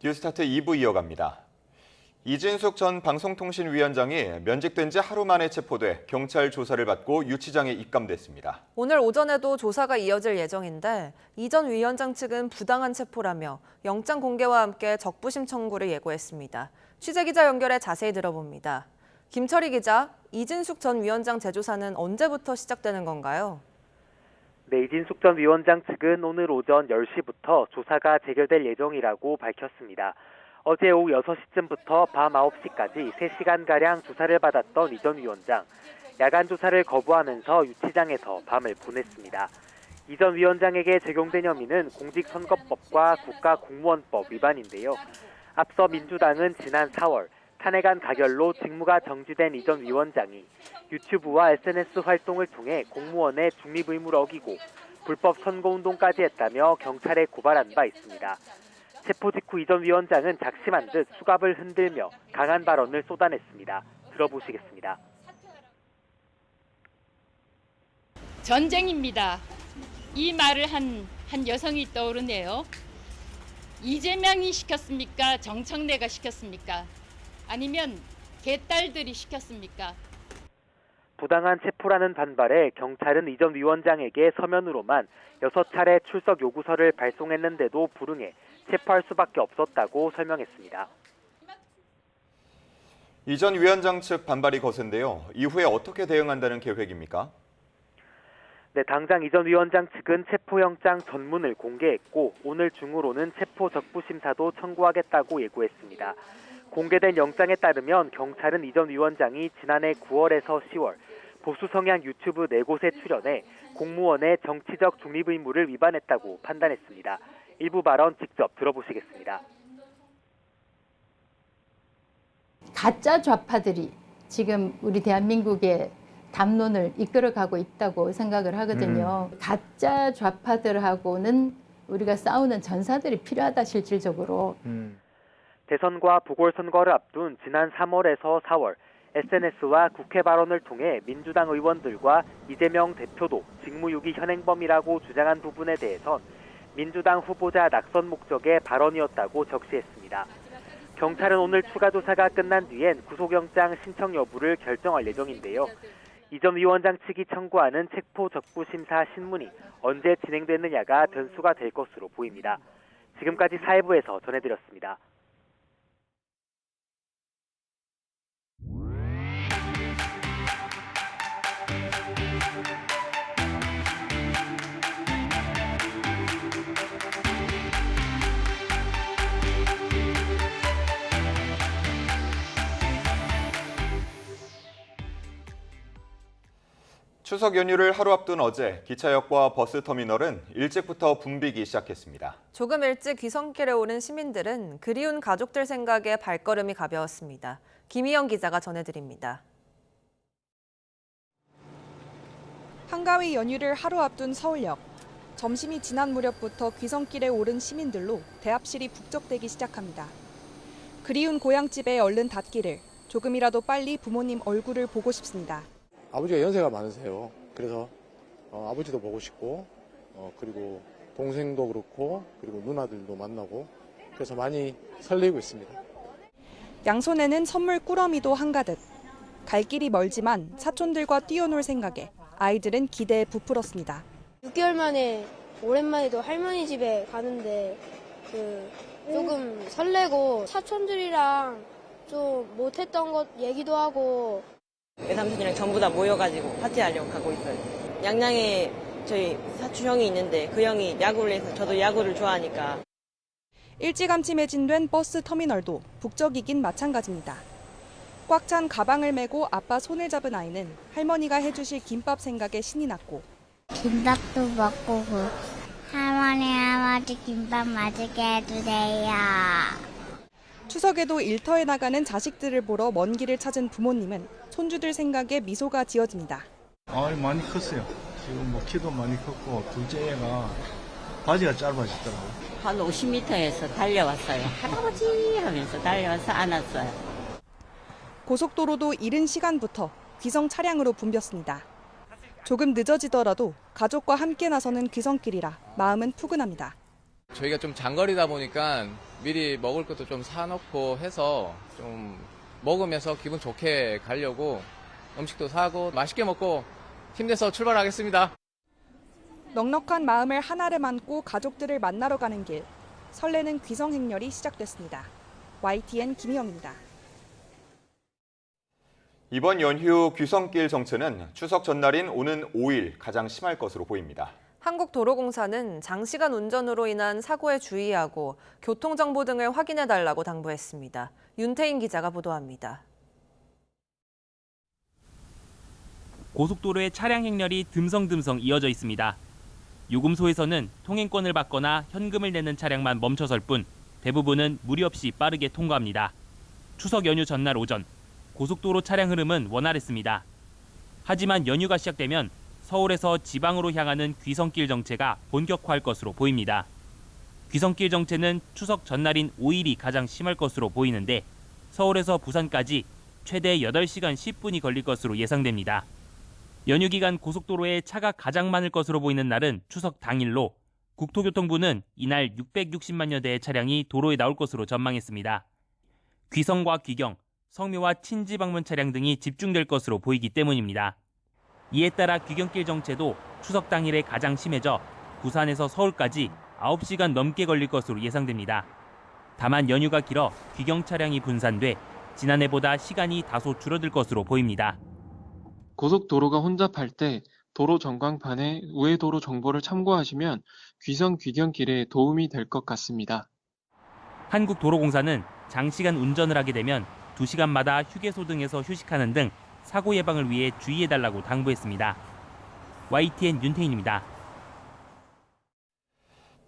뉴스타트 2부 이어갑니다. 이진숙 전 방송통신위원장이 면직된 지 하루 만에 체포돼 경찰 조사를 받고 유치장에 입감됐습니다. 오늘 오전에도 조사가 이어질 예정인데 이 전 위원장 측은 부당한 체포라며 영장 공개와 함께 적부심 청구를 예고했습니다. 취재기자 연결해 자세히 들어봅니다. 김철희 기자, 이진숙 전 위원장 재조사는 언제부터 시작되는 건가요? 네, 이진숙 전 위원장 측은 오늘 오전 10시부터 조사가 재개될 예정이라고 밝혔습니다. 어제 오후 6시쯤부터 밤 9시까지 3시간가량 조사를 받았던 이 전 위원장. 야간 조사를 거부하면서 유치장에서 밤을 보냈습니다. 이 전 위원장에게 적용된 혐의는 공직선거법과 국가공무원법 위반인데요. 앞서 민주당은 지난 4월 탄핵안 가결로 직무가 정지된 이 전 위원장이 유튜브와 SNS 활동을 통해 공무원의 중립 의무를 어기고 불법 선거운동까지 했다며 경찰에 고발한 바 있습니다. 체포 직후 이 전 위원장은 작심한 듯 수갑을 흔들며 강한 발언을 쏟아냈습니다. 들어보시겠습니다. 전쟁입니다. 이 말을 한 여성이 떠오르네요. 이재명이 시켰습니까? 정청래가 시켰습니까? 아니면 개딸들이 시켰습니까? 부당한 체포라는 반발에 경찰은 이 전 위원장에게 서면으로만 6차례 출석 요구서를 발송했는데도 불응해 체포할 수밖에 없었다고 설명했습니다. 이 전 위원장 측 반발이 거센데요. 이후에 어떻게 대응한다는 계획입니까? 네, 당장 이 전 위원장 측은 체포영장 전문을 공개했고 오늘 중으로는 체포 적부심사도 청구하겠다고 예고했습니다. 공개된 영장에 따르면 경찰은 이 전 위원장이 지난해 9월에서 10월 보수 성향 유튜브 4곳에 출연해 공무원의 정치적 중립 의무를 위반했다고 판단했습니다. 일부 발언 직접 들어보시겠습니다. 가짜 좌파들이 지금 우리 대한민국의 담론을 이끌어가고 있다고 생각을 하거든요. 가짜 좌파들하고는 우리가 싸우는 전사들이 필요하다, 실질적으로. 대선과 보궐선거를 앞둔 지난 3월에서 4월 SNS와 국회 발언을 통해 민주당 의원들과 이재명 대표도 직무유기 현행범이라고 주장한 부분에 대해선 민주당 후보자 낙선 목적의 발언이었다고 적시했습니다. 경찰은 오늘 추가 조사가 끝난 뒤엔 구속영장 신청 여부를 결정할 예정인데요. 이 전 위원장 측이 청구하는 체포 적부심사 신문이 언제 진행되느냐가 변수가 될 것으로 보입니다. 지금까지 사회부에서 전해드렸습니다. 추석 연휴를 하루 앞둔 어제 기차역과 버스터미널은 일찍부터 붐비기 시작했습니다. 조금 일찍 귀성길에 오른 시민들은 그리운 가족들 생각에 발걸음이 가벼웠습니다. 김희영 기자가 전해드립니다. 한가위 연휴를 하루 앞둔 서울역. 점심이 지난 무렵부터 귀성길에 오른 시민들로 대합실이 북적대기 시작합니다. 그리운 고향집에 얼른 닿기를, 조금이라도 빨리 부모님 얼굴을 보고 싶습니다. 아버지가 연세가 많으세요. 그래서 아버지도 보고 싶고 그리고 동생도 그렇고 그리고 누나들도 만나고 그래서 많이 설레고 있습니다. 양손에는 선물 꾸러미도 한가득. 갈 길이 멀지만 사촌들과 뛰어놀 생각에 아이들은 기대에 부풀었습니다. 6개월 만에 오랜만에도 할머니 집에 가는데 조금 설레고 사촌들이랑 좀 못했던 것 얘기도 하고 외삼촌이랑 전부 다 모여가지고 파티하려고 가고 있어요. 양양에 저희 사촌 형이 있는데 그 형이 야구를 해서 저도 야구를 좋아하니까. 일찌감치 매진된 버스 터미널도 북적이긴 마찬가지입니다. 꽉 찬 가방을 메고 아빠 손을 잡은 아이는 할머니가 해주실 김밥 생각에 신이 났고 김밥도 먹고 할머니 김밥 맛있게 해주세요. 추석에도 일터에 나가는 자식들을 보러 먼 길을 찾은 부모님은 손주들 생각에 미소가 지어집니다. 많이 컸어요. 지금 뭐 키도 많이 컸고 둘째 애가 바지가 짧아지더라고요. 한 50m에서 달려왔어요. 할아버지 하면서 달려와서 안았어요. 고속도로도 이른 시간부터 귀성 차량으로 붐볐습니다. 조금 늦어지더라도 가족과 함께 나서는 귀성길이라 마음은 푸근합니다. 저희가 좀 장거리다 보니까 미리 먹을 것도 좀 사놓고 해서 좀 먹으면서 기분 좋게 가려고 음식도 사고 맛있게 먹고 힘내서 출발하겠습니다. 넉넉한 마음을 하나를 안고 가족들을 만나러 가는 길. 설레는 귀성 행렬이 시작됐습니다. YTN 김희영입니다. 이번 연휴 귀성길 정체는 추석 전날인 오는 5일 가장 심할 것으로 보입니다. 한국도로공사는 장시간 운전으로 인한 사고에 주의하고 교통정보 등을 확인해달라고 당부했습니다. 윤태인 기자가 보도합니다. 고속도로의 차량 행렬이 듬성듬성 이어져 있습니다. 요금소에서는 통행권을 받거나 현금을 내는 차량만 멈춰설 뿐 대부분은 무리 없이 빠르게 통과합니다. 추석 연휴 전날 오전, 고속도로 차량 흐름은 원활했습니다. 하지만 연휴가 시작되면 서울에서 지방으로 향하는 귀성길 정체가 본격화할 것으로 보입니다. 귀성길 정체는 추석 전날인 5일이 가장 심할 것으로 보이는데 서울에서 부산까지 최대 8시간 10분이 걸릴 것으로 예상됩니다. 연휴 기간 고속도로에 차가 가장 많을 것으로 보이는 날은 추석 당일로 국토교통부는 이날 660만여 대의 차량이 도로에 나올 것으로 전망했습니다. 귀성과 귀경, 성묘와 친지 방문 차량 등이 집중될 것으로 보이기 때문입니다. 이에 따라 귀경길 정체도 추석 당일에 가장 심해져 부산에서 서울까지 9시간 넘게 걸릴 것으로 예상됩니다. 다만 연휴가 길어 귀경 차량이 분산돼 지난해보다 시간이 다소 줄어들 것으로 보입니다. 고속도로가 혼잡할 때 도로 전광판에 우회도로 정보를 참고하시면 귀성 귀경길에 도움이 될 것 같습니다. 한국도로공사는 장시간 운전을 하게 되면 2시간마다 휴게소 등에서 휴식하는 등 사고 예방을 위해 주의해달라고 당부했습니다. YTN 윤태인입니다.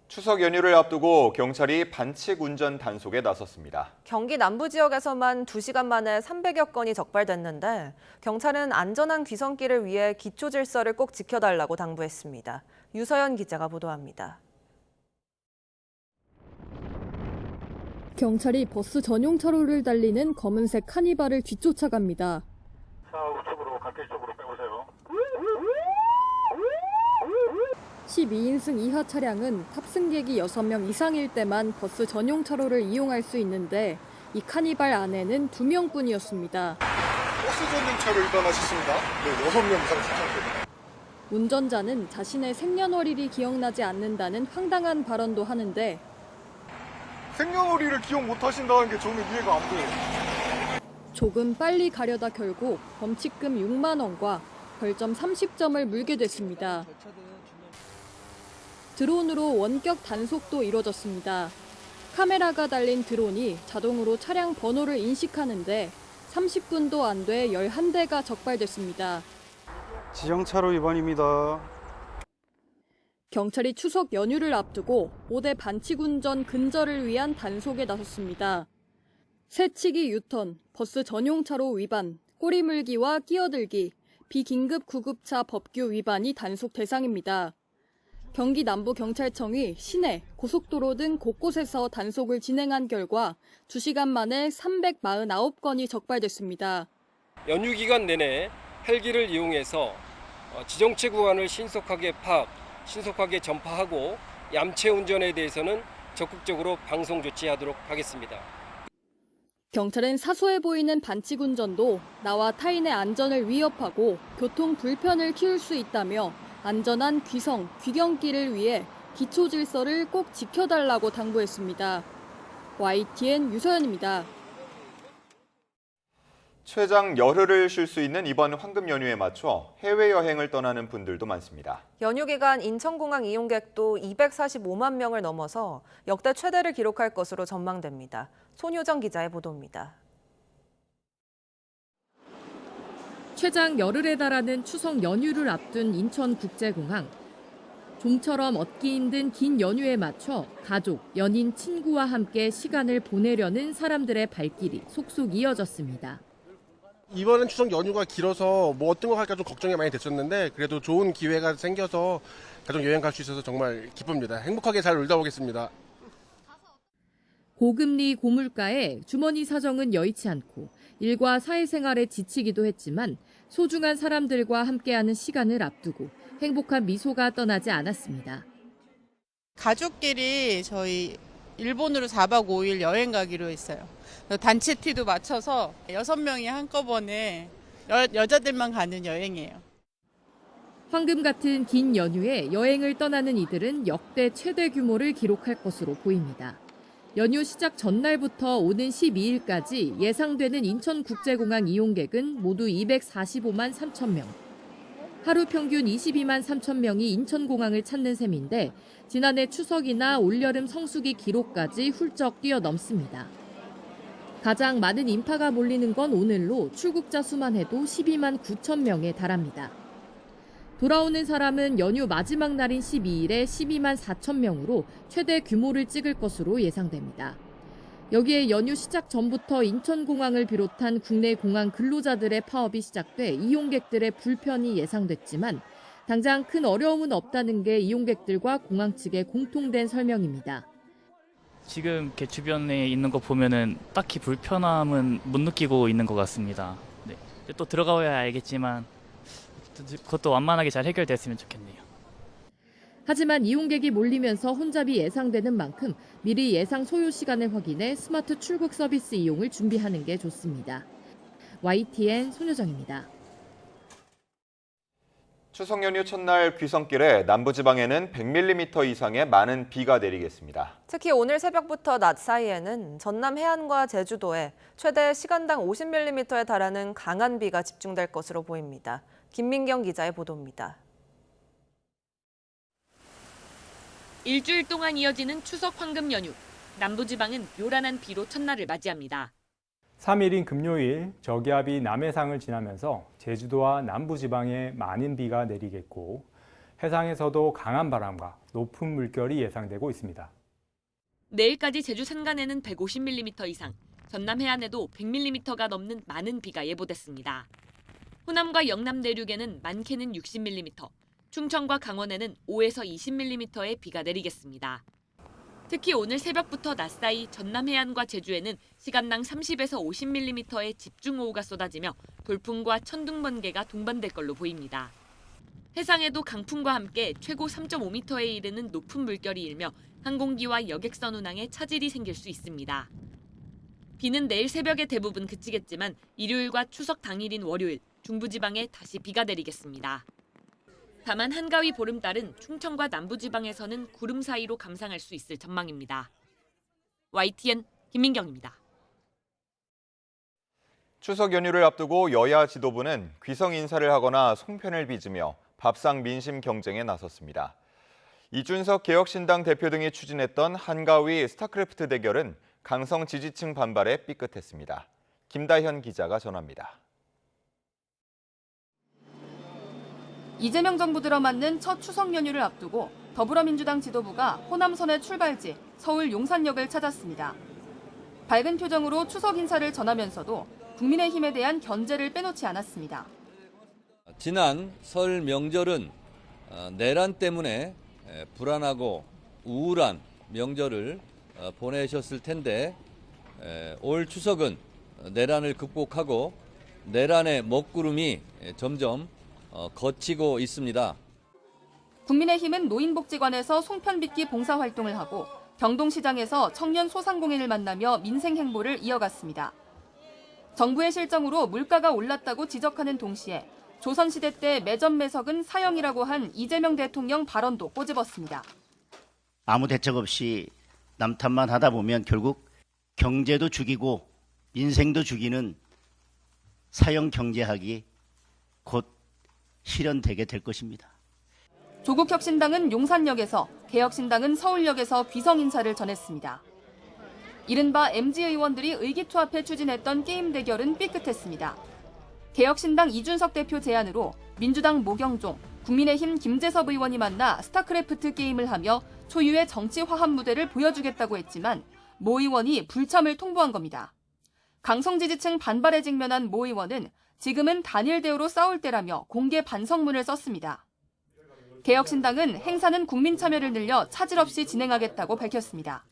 추석 연휴를 앞두고 경찰이 반칙 운전 단속에 나섰습니다. 경기 남부 지역에서만 2시간 만에 300여 건이 적발됐는데 경찰은 안전한 귀성길을 위해 기초 질서를 꼭 지켜달라고 당부했습니다. 유서연 기자가 보도합니다. 경찰이 버스 전용 차로를 달리는 검은색 카니발을 뒤쫓아갑니다. 우측으로 갓길 쪽으로 빼보세요. 12인승 이하 차량은 탑승객이 6명 이상일 때만 버스 전용 차로를 이용할 수 있는데 이 카니발 안에는 2명뿐이었습니다. 버스 전용 차로 위반하셨습니다. 네, 6명 이상 탑승합니다. 운전자는 자신의 생년월일이 기억나지 않는다는 황당한 발언도 하는데 생년월일을 기억 못 하신다는 게 저는 이해가 안 돼요. 조금 빨리 가려다 결국 범칙금 6만 원과 벌점 30점을 물게 됐습니다. 드론으로 원격 단속도 이뤄졌습니다. 카메라가 달린 드론이 자동으로 차량 번호를 인식하는데 30분도 안 돼 11대가 적발됐습니다. 지정차로 위반입니다. 경찰이 추석 연휴를 앞두고 5대 반칙운전 근절을 위한 단속에 나섰습니다. 새치기 유턴, 버스 전용차로 위반, 꼬리 물기와 끼어들기, 비긴급 구급차 법규 위반이 단속 대상입니다. 경기 남부경찰청이 시내, 고속도로 등 곳곳에서 단속을 진행한 결과 2시간 만에 349건이 적발됐습니다. 연휴 기간 내내 헬기를 이용해서 지정체 구간을 신속하게 파악, 신속하게 전파하고 얌체 운전에 대해서는 적극적으로 방송 조치하도록 하겠습니다. 경찰은 사소해 보이는 반칙 운전도 나와 타인의 안전을 위협하고 교통 불편을 키울 수 있다며 안전한 귀성, 귀경길을 위해 기초 질서를 꼭 지켜달라고 당부했습니다. YTN 유서연입니다. 최장 열흘을 쉴 수 있는 이번 황금 연휴에 맞춰 해외여행을 떠나는 분들도 많습니다. 연휴 기간 인천공항 이용객도 245만 명을 넘어서 역대 최대를 기록할 것으로 전망됩니다. 손효정 기자의 보도입니다. 최장 열흘에 달하는 추석 연휴를 앞둔 인천국제공항. 좀처럼 얻기 힘든 긴 연휴에 맞춰 가족, 연인, 친구와 함께 시간을 보내려는 사람들의 발길이 속속 이어졌습니다. 이번엔 추석 연휴가 길어서 뭐 어떤 거 할까 좀 걱정이 많이 됐었는데 그래도 좋은 기회가 생겨서 가족 여행 갈 수 있어서 정말 기쁩니다. 행복하게 잘 놀다 오겠습니다. 고금리 고물가에 주머니 사정은 여의치 않고 일과 사회생활에 지치기도 했지만 소중한 사람들과 함께하는 시간을 앞두고 행복한 미소가 떠나지 않았습니다. 가족끼리 저희 일본으로 4박 5일 여행 가기로 했어요. 단체 티도 맞춰서 6명이 한꺼번에 여자들만 가는 여행이에요. 황금 같은 긴 연휴에 여행을 떠나는 이들은 역대 최대 규모를 기록할 것으로 보입니다. 연휴 시작 전날부터 오는 12일까지 예상되는 인천국제공항 이용객은 모두 245만 3천 명. 하루 평균 22만 3천 명이 인천공항을 찾는 셈인데 지난해 추석이나 올여름 성수기 기록까지 훌쩍 뛰어넘습니다. 가장 많은 인파가 몰리는 건 오늘로 출국자 수만 해도 12만 9천 명에 달합니다. 돌아오는 사람은 연휴 마지막 날인 12일에 12만 4천 명으로 최대 규모를 찍을 것으로 예상됩니다. 여기에 연휴 시작 전부터 인천공항을 비롯한 국내 공항 근로자들의 파업이 시작돼 이용객들의 불편이 예상됐지만 당장 큰 어려움은 없다는 게 이용객들과 공항 측의 공통된 설명입니다. 지금 이렇게 주변에 있는 거 보면은 딱히 불편함은 못 느끼고 있는 것 같습니다. 네. 또 들어가야 알겠지만 그것도 완만하게 잘 해결됐으면 좋겠네요. 하지만 이용객이 몰리면서 혼잡이 예상되는 만큼 미리 예상 소요 시간을 확인해 스마트 출국 서비스 이용을 준비하는 게 좋습니다. YTN 손효정입니다. 추석 연휴 첫날 귀성길에 남부지방에는 100mm 이상의 많은 비가 내리겠습니다. 특히 오늘 새벽부터 낮 사이에는 전남 해안과 제주도에 최대 시간당 50mm에 달하는 강한 비가 집중될 것으로 보입니다. 김민경 기자의 보도입니다. 일주일 동안 이어지는 추석 황금 연휴. 남부지방은 요란한 비로 첫날을 맞이합니다. 3일인 금요일 저기압이 남해상을 지나면서 제주도와 남부지방에 많은 비가 내리겠고 해상에서도 강한 바람과 높은 물결이 예상되고 있습니다. 내일까지 제주 산간에는 150mm 이상, 전남 해안에도 100mm가 넘는 많은 비가 예보됐습니다. 호남과 영남 내륙에는 많게는 60mm, 충청과 강원에는 5에서 20mm의 비가 내리겠습니다. 특히 오늘 새벽부터 낮 사이 전남 해안과 제주에는 시간당 30에서 50mm의 집중호우가 쏟아지며 돌풍과 천둥 번개가 동반될 걸로 보입니다. 해상에도 강풍과 함께 최고 3.5m에 이르는 높은 물결이 일며 항공기와 여객선 운항에 차질이 생길 수 있습니다. 비는 내일 새벽에 대부분 그치겠지만 일요일과 추석 당일인 월요일 중부지방에 다시 비가 내리겠습니다. 다만 한가위 보름달은 충청과 남부지방에서는 구름 사이로 감상할 수 있을 전망입니다. YTN 김민경입니다. 추석 연휴를 앞두고 여야 지도부는 귀성 인사를 하거나 송편을 빚으며 밥상 민심 경쟁에 나섰습니다. 이준석 개혁신당 대표 등이 추진했던 한가위 스타크래프트 대결은 강성 지지층 반발에 삐끗했습니다. 김다현 기자가 전합니다. 이재명 정부 들어맞는 첫 추석 연휴를 앞두고 더불어민주당 지도부가 호남선의 출발지 서울 용산역을 찾았습니다. 밝은 표정으로 추석 인사를 전하면서도 국민의힘에 대한 견제를 빼놓지 않았습니다. 지난 설 명절은 내란 때문에 불안하고 우울한 명절을 보내셨을 텐데 올 추석은 내란을 극복하고 내란의 먹구름이 점점 거치고 있습니다. 국민의힘은 노인복지관에서 송편빚기 봉사활동을 하고 경동시장에서 청년 소상공인을 만나며 민생 행보를 이어갔습니다. 정부의 실정으로 물가가 올랐다고 지적하는 동시에 조선시대 때 매점 매석은 사형이라고 한 이재명 대통령 발언도 꼬집었습니다. 아무 대책 없이 남탓만 하다 보면 결국 경제도 죽이고 민생도 죽이는 사형 경제학이 곧 실현되게 될 것입니다. 조국혁신당은 용산역에서, 개혁신당은 서울역에서 귀성 인사를 전했습니다. 이른바 MZ 의원들이 의기투합해 추진했던 게임 대결은 삐끗했습니다. 개혁신당 이준석 대표 제안으로 민주당 모경종, 국민의힘 김재섭 의원이 만나 스타크래프트 게임을 하며 초유의 정치 화합 무대를 보여주겠다고 했지만 모 의원이 불참을 통보한 겁니다. 강성 지지층 반발에 직면한 모 의원은 지금은 단일 대우로 싸울 때라며 공개 반성문을 썼습니다. 개혁신당은 행사는 국민 참여를 늘려 차질 없이 진행하겠다고 밝혔습니다.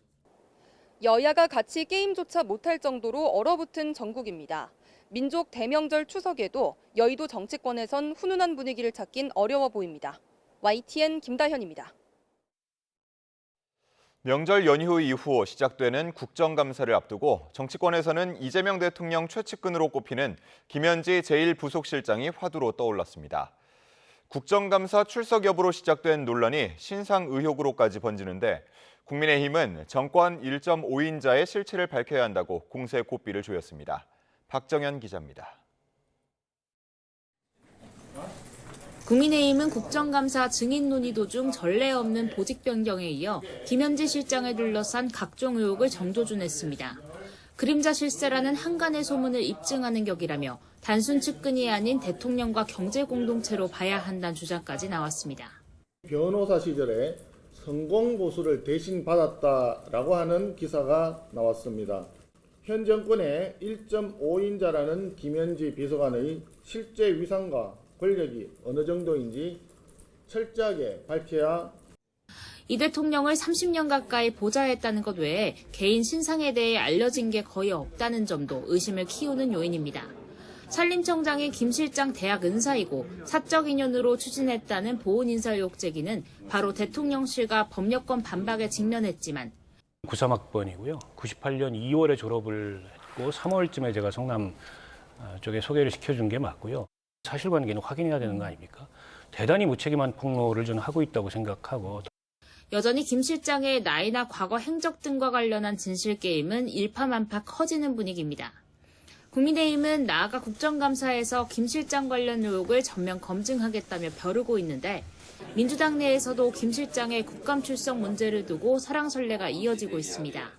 여야가 같이 게임조차 못할 정도로 얼어붙은 전국입니다. 민족 대명절 추석에도 여의도 정치권에선 훈훈한 분위기를 찾긴 어려워 보입니다. YTN 김다현입니다. 명절 연휴 이후 시작되는 국정감사를 앞두고 정치권에서는 이재명 대통령 최측근으로 꼽히는 김현지 제1부속실장이 화두로 떠올랐습니다. 국정감사 출석 여부로 시작된 논란이 신상 의혹으로까지 번지는데 국민의힘은 정권 1.5인자의 실체를 밝혀야 한다고 공세 고삐를 조였습니다. 박정현 기자입니다. 국민의힘은 국정감사 증인 논의 도중 전례 없는 보직 변경에 이어 김현지 실장을 둘러싼 각종 의혹을 정조준했습니다. 그림자 실세라는 한간의 소문을 입증하는 격이라며 단순 측근이 아닌 대통령과 경제 공동체로 봐야 한다는 주장까지 나왔습니다. 변호사 시절에 성공보수를 대신 받았다라고 하는 기사가 나왔습니다. 현 정권의 1.5인자라는 김현지 비서관의 실제 위상과 권력이 어느 정도인지 철저하게 밝혀야. 이 대통령을 30년 가까이 보좌했다는 것 외에 개인 신상에 대해 알려진 게 거의 없다는 점도 의심을 키우는 요인입니다. 산림청장이 김 실장 대학 은사이고 사적 인연으로 추진했다는 보훈 인사 의혹 제기는 바로 대통령실과 법력권 반박에 직면했지만 93학번이고요. 98년 2월에 졸업을 했고 3월쯤에 제가 성남 쪽에 소개를 시켜준 게 맞고요. 사실관계는 확인해야 되는 거 아닙니까? 대단히 무책임한 폭로를 저는 하고 있다고 생각하고. 여전히 김 실장의 나이나 과거 행적 등과 관련한 진실 게임은 일파만파 커지는 분위기입니다. 국민의힘은 나아가 국정감사에서 김 실장 관련 의혹을 전면 검증하겠다며 벼르고 있는데 민주당 내에서도 김 실장의 국감 출석 문제를 두고 설왕설래가 이어지고 있습니다.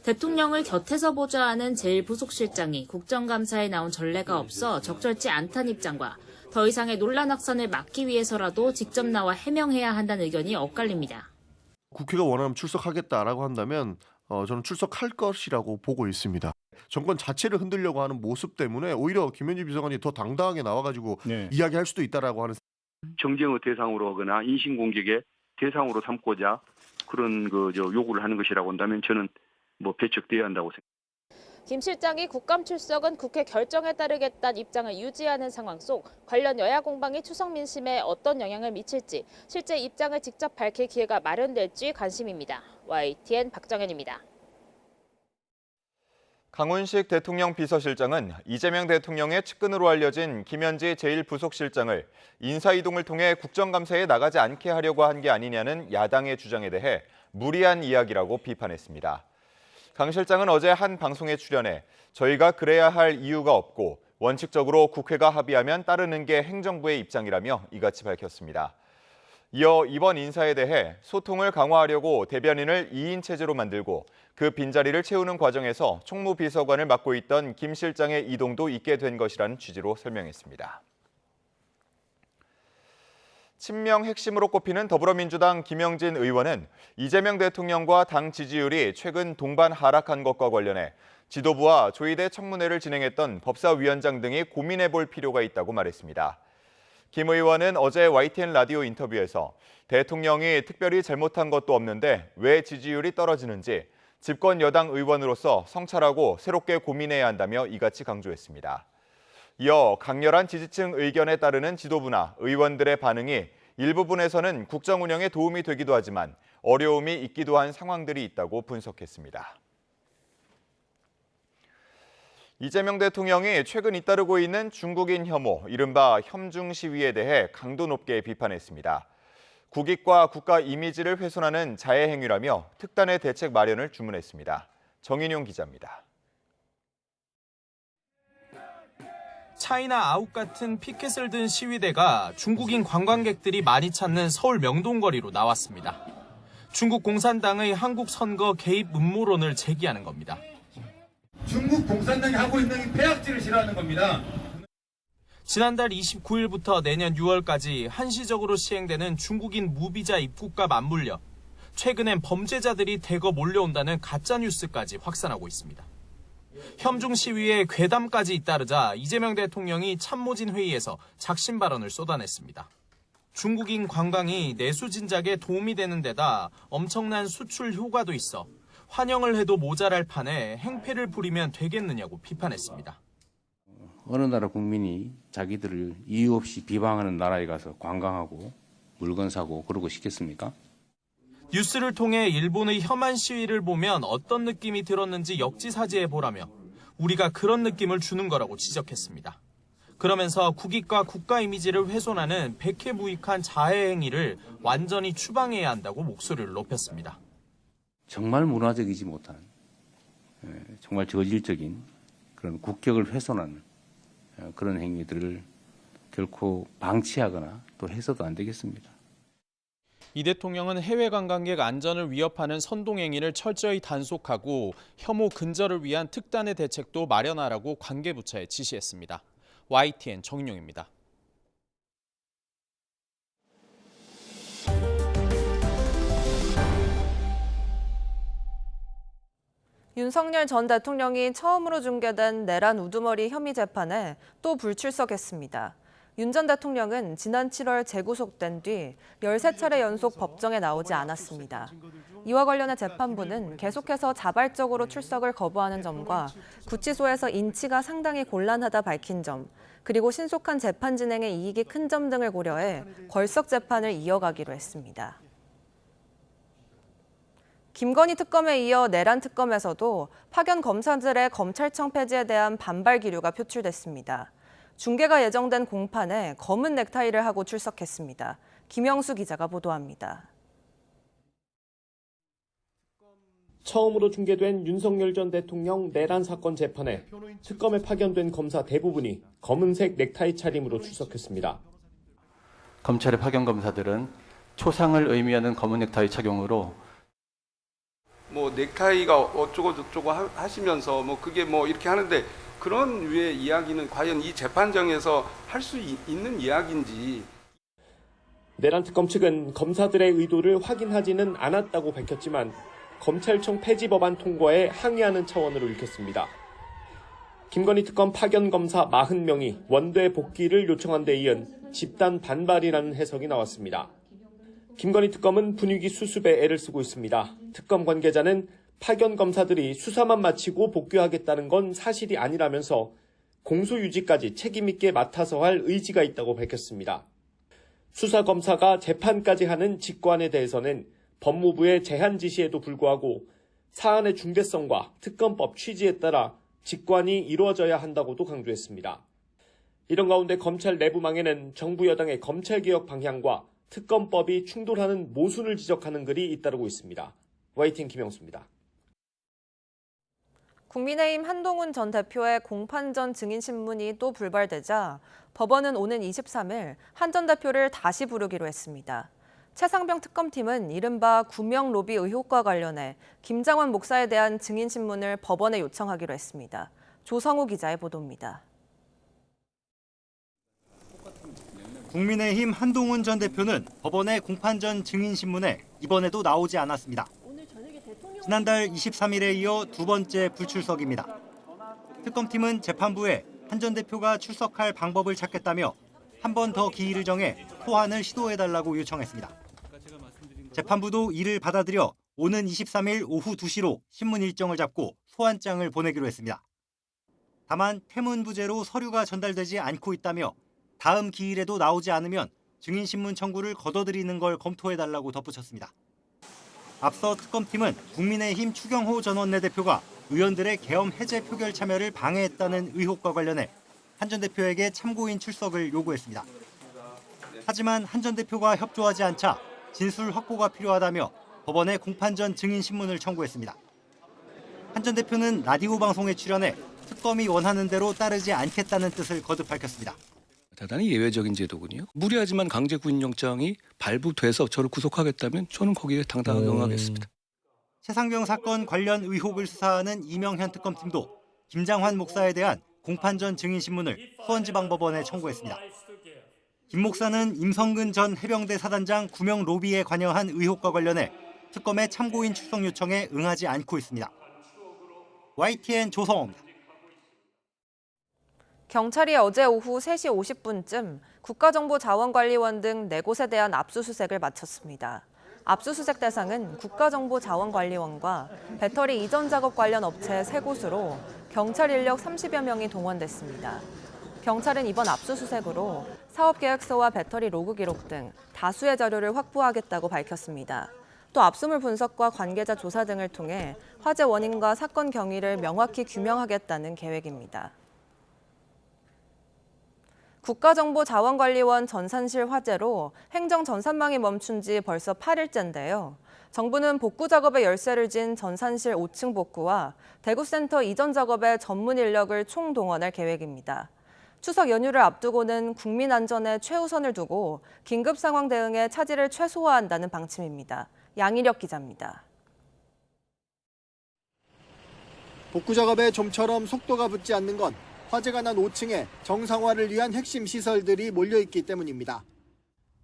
대통령을 곁에서 보좌하는 제1부속실장이 국정감사에 나온 전례가 없어 적절치 않다는 입장과 더 이상의 논란 확산을 막기 위해서라도 직접 나와 해명해야 한다는 의견이 엇갈립니다. 국회가 원하면 출석하겠다라고 한다면 저는 출석할 것이라고 보고 있습니다. 정권 자체를 흔들려고 하는 모습 때문에 오히려 김현지 비서관이 더 당당하게 나와가지고 이야기할 수도 있다라고 하는. 정쟁의 대상으로 하거나 인신공격의 대상으로 삼고자 그런 요구를 하는 것이라고 한다면 저는 배척돼야 한다고 생각합니다. 김 실장이 국감 출석은 국회 결정에 따르겠다는 입장을 유지하는 상황 속 관련 여야 공방이 추석 민심에 어떤 영향을 미칠지 실제 입장을 직접 밝힐 기회가 마련될지 관심입니다. YTN 박정현입니다. 강훈식 대통령 비서실장은 이재명 대통령의 측근으로 알려진 김현지 제1부속실장을 인사이동을 통해 국정감사에 나가지 않게 하려고 한 게 아니냐는 야당의 주장에 대해 무리한 이야기라고 비판했습니다. 강 실장은 어제 한 방송에 출연해 저희가 그래야 할 이유가 없고 원칙적으로 국회가 합의하면 따르는 게 행정부의 입장이라며 이같이 밝혔습니다. 이어 이번 인사에 대해 소통을 강화하려고 대변인을 2인 체제로 만들고 그 빈자리를 채우는 과정에서 총무비서관을 맡고 있던 김 실장의 이동도 있게 된 것이라는 취지로 설명했습니다. 친명 핵심으로 꼽히는 더불어민주당 김영진 의원은 이재명 대통령과 당 지지율이 최근 동반 하락한 것과 관련해 지도부와 조희대 청문회를 진행했던 법사위원장 등이 고민해 볼 필요가 있다고 말했습니다. 김 의원은 어제 YTN 라디오 인터뷰에서 대통령이 특별히 잘못한 것도 없는데 왜 지지율이 떨어지는지 집권 여당 의원으로서 성찰하고 새롭게 고민해야 한다며 이같이 강조했습니다. 이어 강렬한 지지층 의견에 따르는 지도부나 의원들의 반응이 일부분에서는 국정 운영에 도움이 되기도 하지만 어려움이 있기도 한 상황들이 있다고 분석했습니다. 이재명 대통령이 최근 잇따르고 있는 중국인 혐오, 이른바 혐중 시위에 대해 강도 높게 비판했습니다. 국익과 국가 이미지를 훼손하는 자해 행위라며 특단의 대책 마련을 주문했습니다. 정인용 기자입니다. 차이나 아웃 같은 피켓을 든 시위대가 중국인 관광객들이 많이 찾는 서울 명동거리로 나왔습니다. 중국 공산당의 한국 선거 개입 음모론을 제기하는 겁니다. 중국 공산당이 하고 있는 이 폐악질을 싫어하는 겁니다. 지난달 29일부터 내년 6월까지 한시적으로 시행되는 중국인 무비자 입국과 맞물려 최근엔 범죄자들이 대거 몰려온다는 가짜뉴스까지 확산하고 있습니다. 혐중 시위에 괴담까지 잇따르자 이재명 대통령이 참모진 회의에서 작심 발언을 쏟아냈습니다. 중국인 관광이 내수 진작에 도움이 되는 데다 엄청난 수출 효과도 있어 환영을 해도 모자랄 판에 행패를 부리면 되겠느냐고 비판했습니다. 어느 나라 국민이 자기들을 이유 없이 비방하는 나라에 가서 관광하고 물건 사고 그러고 싶겠습니까? 뉴스를 통해 일본의 혐한 시위를 보면 어떤 느낌이 들었는지 역지사지해보라며 우리가 그런 느낌을 주는 거라고 지적했습니다. 그러면서 국익과 국가 이미지를 훼손하는 백해무익한 자해 행위를 완전히 추방해야 한다고 목소리를 높였습니다. 정말 문화적이지 못한, 정말 저질적인 그런 국격을 훼손하는 그런 행위들을 결코 방치하거나 또 해서도 안 되겠습니다. 이 대통령은 해외 관광객 안전을 위협하는 선동행위를 철저히 단속하고 혐오 근절을 위한 특단의 대책도 마련하라고 관계부처에 지시했습니다. YTN 정윤용입니다. 윤석열 전 대통령이 처음으로 중계된 내란 우두머리 혐의 재판에 또 불출석했습니다. 윤 전 대통령은 지난 7월 재구속된 뒤 13차례 연속 법정에 나오지 않았습니다. 이와 관련해 재판부는 계속해서 자발적으로 출석을 거부하는 점과 구치소에서 인치가 상당히 곤란하다 밝힌 점, 그리고 신속한 재판 진행에 이익이 큰 점 등을 고려해 걸석 재판을 이어가기로 했습니다. 김건희 특검에 이어 내란 특검에서도 파견 검사들의 검찰청 폐지에 대한 반발 기류가 표출됐습니다. 중계가 예정된 공판에 검은 넥타이를 하고 출석했습니다. 김영수 기자가 보도합니다. 처음으로 중계된 윤석열 전 대통령 내란 사건 재판에 특검에 파견된 검사 대부분이 검은색 넥타이 차림으로 출석했습니다. 검찰의 파견 검사들은 초상을 의미하는 검은 넥타이 착용으로 넥타이가 어쩌고 저쩌고 하시면서 그게 이렇게 하는데 그런 류의 이야기는 과연 이 재판정에서 할 수 있는 이야기인지. 내란 특검 측은 검사들의 의도를 확인하지는 않았다고 밝혔지만 검찰청 폐지 법안 통과에 항의하는 차원으로 읽혔습니다. 김건희 특검 파견 검사 40명이 원대 복귀를 요청한 데 이은 집단 반발이라는 해석이 나왔습니다. 김건희 특검은 분위기 수습에 애를 쓰고 있습니다. 특검 관계자는 파견 검사들이 수사만 마치고 복귀하겠다는 건 사실이 아니라면서 공소 유지까지 책임 있게 맡아서 할 의지가 있다고 밝혔습니다. 수사 검사가 재판까지 하는 직관에 대해서는 법무부의 제한 지시에도 불구하고 사안의 중대성과 특검법 취지에 따라 직관이 이루어져야 한다고도 강조했습니다. 이런 가운데 검찰 내부망에는 정부 여당의 검찰개혁 방향과 특검법이 충돌하는 모순을 지적하는 글이 잇따르고 있습니다. YTN 김영수입니다. 국민의힘 한동훈 전 대표의 공판 전 증인신문이 또 불발되자 법원은 오는 23일 한 전 대표를 다시 부르기로 했습니다. 최상병 특검팀은 이른바 구명 로비 의혹과 관련해 김장원 목사에 대한 증인신문을 법원에 요청하기로 했습니다. 조성우 기자의 보도입니다. 국민의힘 한동훈 전 대표는 법원의 공판 전 증인신문에 이번에도 나오지 않았습니다. 지난달 23일에 이어 두 번째 불출석입니다. 특검팀은 재판부에 한 전 대표가 출석할 방법을 찾겠다며 한 번 더 기일을 정해 소환을 시도해달라고 요청했습니다. 재판부도 이를 받아들여 오는 23일 오후 2시로 신문 일정을 잡고 소환장을 보내기로 했습니다. 다만 태문부재로 서류가 전달되지 않고 있다며 다음 기일에도 나오지 않으면 증인신문 청구를 거둬들이는 걸 검토해달라고 덧붙였습니다. 앞서 특검팀은 국민의힘 추경호 전 원내대표가 의원들의 계엄 해제 표결 참여를 방해했다는 의혹과 관련해 한 전 대표에게 참고인 출석을 요구했습니다. 하지만 한 전 대표가 협조하지 않자 진술 확보가 필요하다며 법원에 공판 전 증인신문을 청구했습니다. 한 전 대표는 라디오 방송에 출연해 특검이 원하는 대로 따르지 않겠다는 뜻을 거듭 밝혔습니다. 대단히 예외적인 제도군요. 무리하지만 강제 구인영장이 발부돼서 저를 구속하겠다면 저는 거기에 당당하게 응하겠습니다. 최상병 사건 관련 의혹을 수사하는 이명현 특검팀도 김장환 목사에 대한 공판 전 증인신문을 수원지방법원에 청구했습니다. 김 목사는 임성근 전 해병대 사단장 구명 로비에 관여한 의혹과 관련해 특검의 참고인 출석 요청에 응하지 않고 있습니다. YTN 조성호입니다. 경찰이 어제 오후 3시 50분쯤 국가정보자원관리원 등 4곳에 대한 압수수색을 마쳤습니다. 압수수색 대상은 국가정보자원관리원과 배터리 이전 작업 관련 업체 3곳으로 경찰 인력 30여 명이 동원됐습니다. 경찰은 이번 압수수색으로 사업계획서와 배터리 로그 기록 등 다수의 자료를 확보하겠다고 밝혔습니다. 또 압수물 분석과 관계자 조사 등을 통해 화재 원인과 사건 경위를 명확히 규명하겠다는 계획입니다. 국가정보자원관리원 전산실 화재로 행정 전산망이 멈춘 지 벌써 8일째인데요. 정부는 복구 작업에 열쇠를 진 전산실 5층 복구와 대구센터 이전 작업에 전문 인력을 총동원할 계획입니다. 추석 연휴를 앞두고는 국민 안전에 최우선을 두고 긴급 상황 대응에 차질을 최소화한다는 방침입니다. 양희력 기자입니다. 복구 작업에 좀처럼 속도가 붙지 않는 건 화재가 난 5층에 정상화를 위한 핵심 시설들이 몰려있기 때문입니다.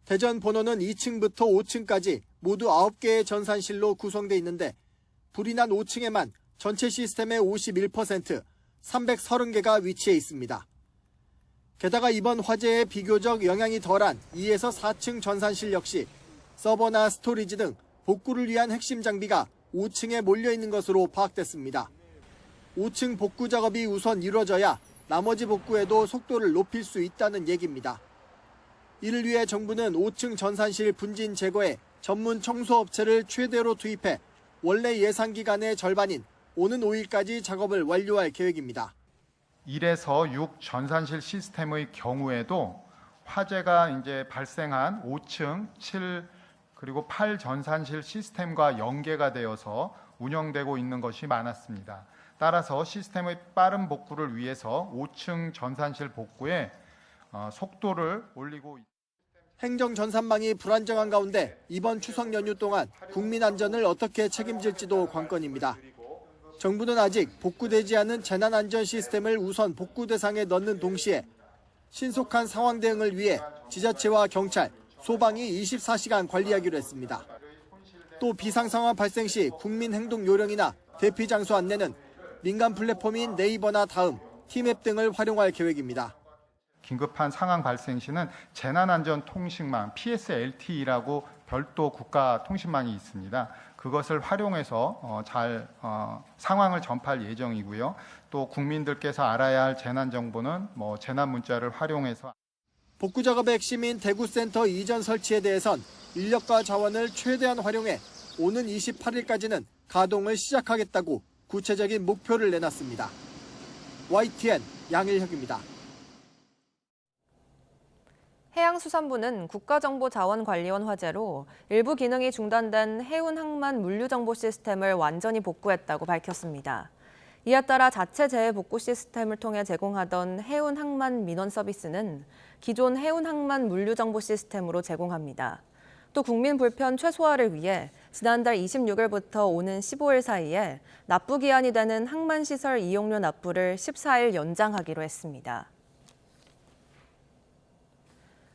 대전 본원은 2층부터 5층까지 모두 9개의 전산실로 구성돼 있는데 불이 난 5층에만 전체 시스템의 51%, 330개가 위치해 있습니다. 게다가 이번 화재에 비교적 영향이 덜한 2에서 4층 전산실 역시 서버나 스토리지 등 복구를 위한 핵심 장비가 5층에 몰려있는 것으로 파악됐습니다. 5층 복구 작업이 우선 이루어져야 나머지 복구에도 속도를 높일 수 있다는 얘기입니다. 이를 위해 정부는 5층 전산실 분진 제거에 전문 청소업체를 최대로 투입해 원래 예상 기간의 절반인 오는 5일까지 작업을 완료할 계획입니다. 1에서 6 전산실 시스템의 경우에도 화재가 이제 발생한 5층, 7 그리고 8 전산실 시스템과 연계가 되어서 운영되고 있는 것이 많았습니다. 따라서 시스템의 빠른 복구를 위해서 5층 전산실 복구에 속도를 올리고 있습니다. 행정 전산망이 불안정한 가운데 이번 추석 연휴 동안 국민 안전을 어떻게 책임질지도 관건입니다. 정부는 아직 복구되지 않은 재난안전 시스템을 우선 복구 대상에 넣는 동시에 신속한 상황 대응을 위해 지자체와 경찰, 소방이 24시간 관리하기로 했습니다. 또 비상 상황 발생 시 국민 행동 요령이나 대피 장소 안내는 민간 플랫폼인 네이버나 다음, 티맵 등을 활용할 계획입니다. 긴급한 상황 발생 시는 재난안전통신망 PSLTE라고 별도 국가 통신망이 있습니다. 그것을 활용해서 상황을 전파할 예정이고요. 또 국민들께서 알아야 할 재난 정보는 재난 문자를 활용해서 복구 작업의 핵심인 대구센터 이전 설치에 대해선 인력과 자원을 최대한 활용해 오는 28일까지는 가동을 시작하겠다고 구체적인 목표를 내놨습니다. YTN 양일혁입니다. 해양수산부는 국가정보자원관리원 화재로 일부 기능이 중단된 해운항만 물류정보 시스템을 완전히 복구했다고 밝혔습니다. 이에 따라 자체 재해복구 시스템을 통해 제공하던 해운항만 민원 서비스는 기존 해운항만 물류정보 시스템으로 제공합니다. 또 국민 불편 최소화를 위해 지난달 26일부터 오는 15일 사이에 납부기한이 되는 항만시설 이용료 납부를 14일 연장하기로 했습니다.